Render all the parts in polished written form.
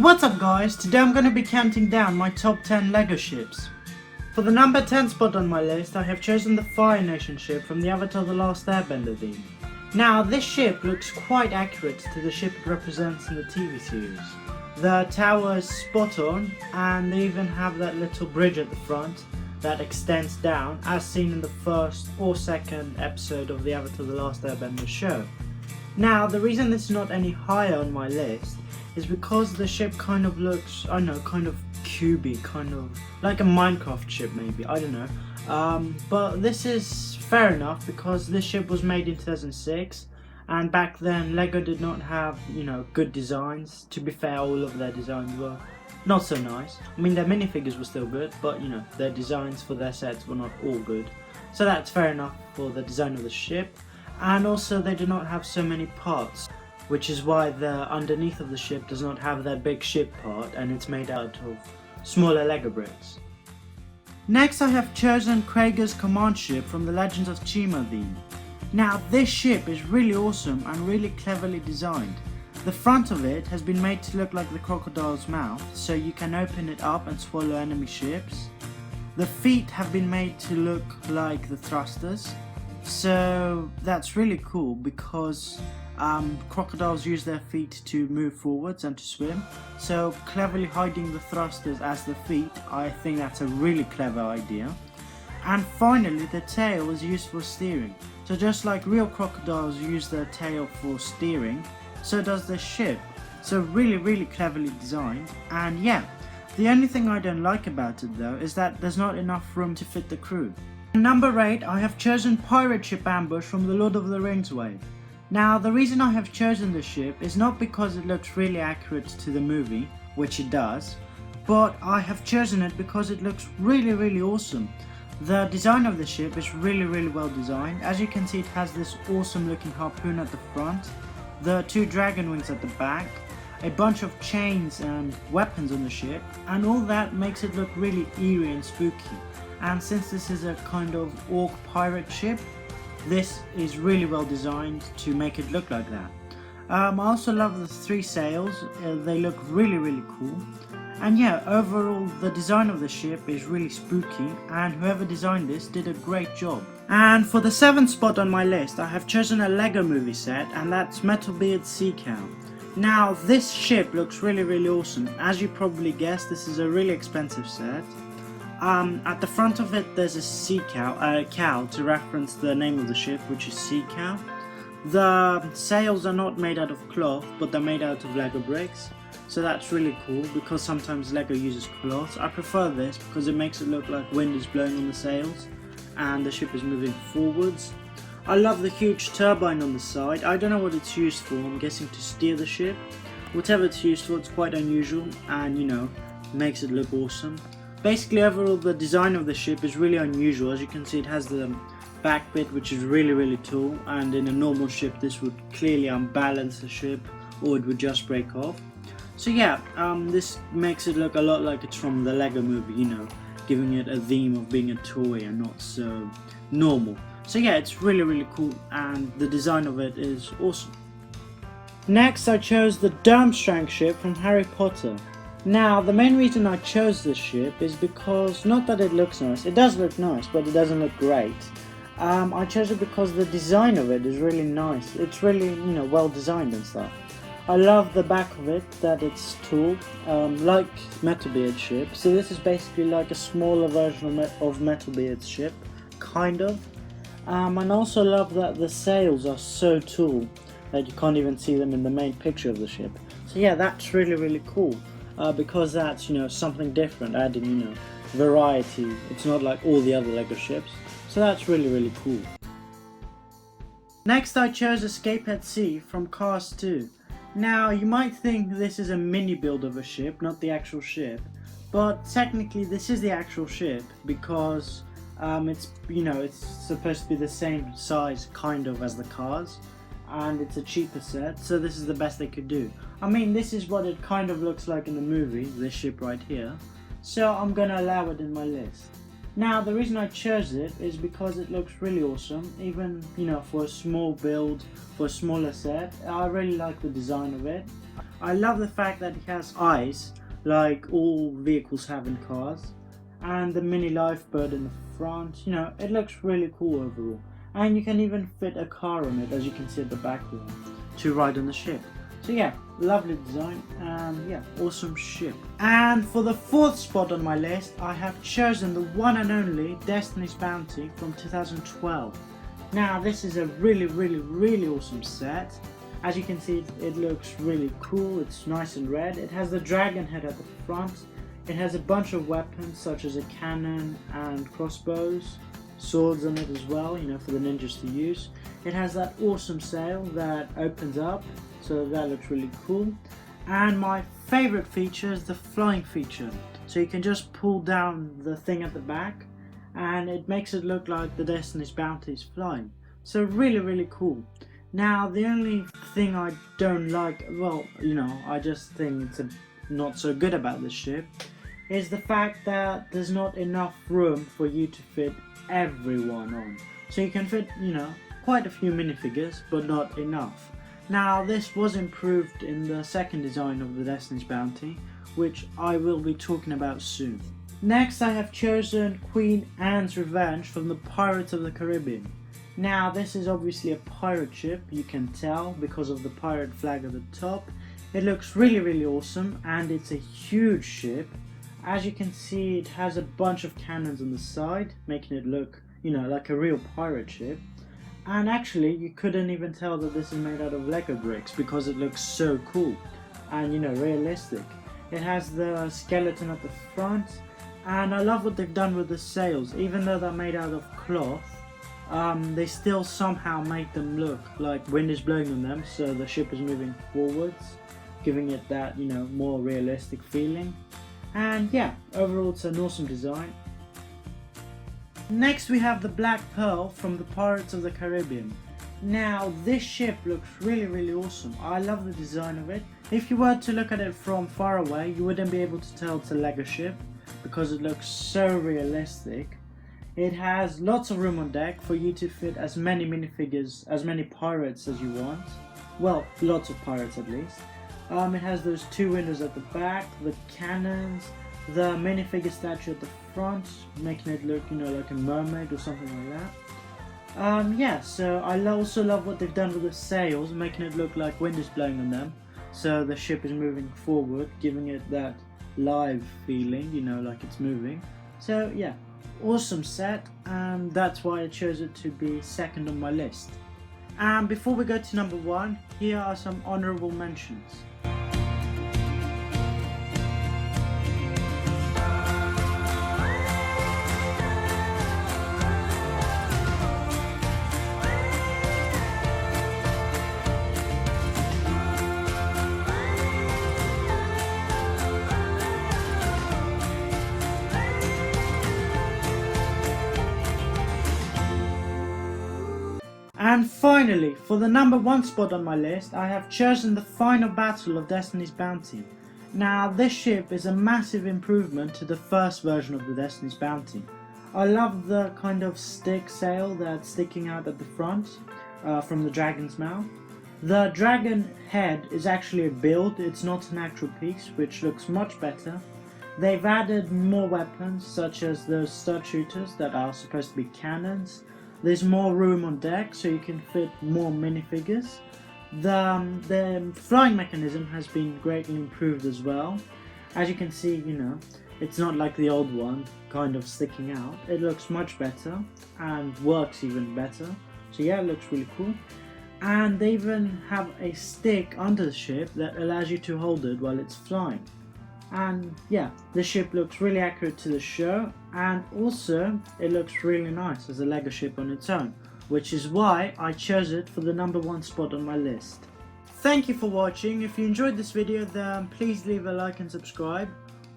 What's up guys, today I'm going to be counting down my top 10 LEGO ships. For the number 10 spot on my list, I have chosen the Fire Nation ship from the Avatar The Last Airbender theme. Now this ship looks quite accurate to the ship it represents in the TV series. The tower is spot on, and they even have that little bridge at the front that extends down as seen in the first or second episode of the Avatar The Last Airbender show. Now the reason this is not any higher on my list is because the ship kind of looks, I don't know, kind of cubey, kind of like a Minecraft ship maybe, I don't know. But this is fair enough because this ship was made in 2006 and back then LEGO did not have, good designs. To be fair, all of their designs were not so nice. I mean, their minifigures were still good, but their designs for their sets were not all good. So that's fair enough for the design of the ship. And also they do not have so many parts, which is why the underneath of the ship does not have that big ship part and it's made out of smaller LEGO bricks. Next I have chosen Krager's command ship from the Legends of CHIMA theme. Now this ship is really awesome and really cleverly designed. The front of it has been made to look like the crocodile's mouth, so you can open it up and swallow enemy ships. The feet have been made to look like the thrusters, so that's really cool because crocodiles use their feet to move forwards and to swim, so cleverly hiding the thrusters as the feet, I think that's a really clever idea. And finally, the tail is used for steering, so just like real crocodiles use their tail for steering, so does the ship. So really cleverly designed. And yeah, the only thing I don't like about it though is that there's not enough room to fit the crew. Number 8, I have chosen Pirate Ship Ambush from the Lord of the Rings wave. Now the reason I have chosen this ship is not because it looks really accurate to the movie, which it does, but I have chosen it because it looks really awesome. The design of the ship is really well designed. As you can see, it has this awesome looking harpoon at the front, the 2 dragon wings at the back, a bunch of chains and weapons on the ship, and all that makes it look really eerie and spooky. And since this is a kind of orc pirate ship, this is really well designed to make it look like that. I also love the 3 sails, they look really cool. And yeah, overall the design of the ship is really spooky and whoever designed this did a great job. And for the 7th spot on my list, I have chosen a LEGO movie set, and that's Metalbeard's Sea Cow. Now this ship looks really awesome. As you probably guessed, this is a really expensive set. At the front of it there's a cow to reference the name of the ship, which is Sea Cow. The sails are not made out of cloth, but they're made out of LEGO bricks. So that's really cool because sometimes LEGO uses cloth. I prefer this because it makes it look like wind is blowing on the sails and the ship is moving forwards. I love the huge turbine on the side. I don't know what it's used for, I'm guessing to steer the ship. Whatever it's used for, it's quite unusual and makes it look awesome. Basically overall the design of the ship is really unusual. As you can see, it has the back bit which is really tall, and in a normal ship this would clearly unbalance the ship or it would just break off. So yeah, this makes it look a lot like it's from the LEGO movie, giving it a theme of being a toy and not so normal. So yeah, it's really cool and the design of it is awesome. Next I chose the Durmstrang ship from Harry Potter. Now the main reason I chose this ship is because, not that it looks nice, it does look nice but it doesn't look great. I chose it because the design of it is really nice. It's really well designed and stuff. I love the back of it, that it's tall, like Metalbeard's ship. So this is basically like a smaller version of Metalbeard's ship, kind of. And also love that the sails are so tall that you can't even see them in the main picture of the ship. So yeah, that's really cool. Because that's something different, adding variety. It's not like all the other LEGO ships, so that's really cool. Next I chose Escape at Sea from Cars 2. Now you might think this is a mini build of a ship, not the actual ship, but technically this is the actual ship because it's supposed to be the same size kind of as the cars, and it's a cheaper set, so this is the best they could do. I mean, this is what it kind of looks like in the movie, this ship right here, so I'm gonna allow it in my list. Now the reason I chose it is because it looks really awesome, even for a small build, for a smaller set. I really like the design of it. I love the fact that it has eyes, like all vehicles have in cars, and the mini lifeboat in the front. You know, it looks really cool overall. And you can even fit a car on it, as you can see at the back wall, to ride on the ship. So yeah, lovely design, and yeah, awesome ship. And for the fourth spot on my list, I have chosen the one and only Destiny's Bounty from 2012. Now this is a really awesome set. As you can see, it looks really cool. It's nice and red. It has the dragon head at the front. It has a bunch of weapons such as a cannon and crossbows, swords on it as well, you know, for the ninjas to use. It has that awesome sail that opens up, so that looks really cool. And my favorite feature is the flying feature. So you can just pull down the thing at the back and it makes it look like the Destiny's Bounty is flying. So really cool. Now the only thing I don't like, well, you know, I just think it's not so good about this ship, is the fact that there's not enough room for you to fit everyone on. So you can fit, you know, quite a few minifigures, but not enough. Now this was improved in the second design of the Destiny's Bounty, which I will be talking about soon. Next I have chosen Queen Anne's Revenge from the Pirates of the Caribbean. Now this is obviously a pirate ship, you can tell because of the pirate flag at the top. It looks really awesome, and it's a huge ship. As you can see, it has a bunch of cannons on the side, making it look, you know, like a real pirate ship. And actually, you couldn't even tell that this is made out of Lego bricks because it looks so cool and, you know, realistic. It has the skeleton at the front, and I love what they've done with the sails. Even though they're made out of cloth, they still somehow make them look like wind is blowing on them, so the ship is moving forwards, giving it that, you know, more realistic feeling. And yeah, overall it's an awesome design. Next we have the Black Pearl from the Pirates of the Caribbean. Now this ship looks really awesome. I love the design of it. If you were to look at it from far away, you wouldn't be able to tell it's a Lego ship because it looks so realistic. It has lots of room on deck for you to fit as many minifigures, as many pirates as you want. Well, lots of pirates at least. It has those two windows at the back, the cannons, the minifigure statue at the front, making it look, you know, like a mermaid or something like that. Yeah, so I also love what they've done with the sails, making it look like wind is blowing on them. So the ship is moving forward, giving it that live feeling, you know, like it's moving. So yeah, awesome set, and that's why I chose it to be second on my list. And before we go to number one, here are some honorable mentions. And finally, for the number one spot on my list, I have chosen the final battle of Destiny's Bounty. Now this ship is a massive improvement to the first version of the Destiny's Bounty. I love the kind of stick sail that's sticking out at the front from the dragon's mouth. The dragon head is actually a build, it's not an actual piece, which looks much better. They've added more weapons, such as those stud shooters that are supposed to be cannons. There's more room on deck, so you can fit more minifigures. The flying mechanism has been greatly improved as well. As you can see, you know, it's not like the old one, kind of sticking out. It looks much better and works even better. So yeah, it looks really cool. And they even have a stick under the ship that allows you to hold it while it's flying. And yeah, the ship looks really accurate to the show, and also it looks really nice as a Lego ship on its own, which is why I chose it for the number one spot on my list. Thank you for watching. If you enjoyed this video, then please leave a like and subscribe.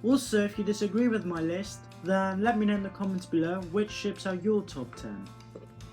Also, if you disagree with my list, then let me know in the comments below which ships are your top 10.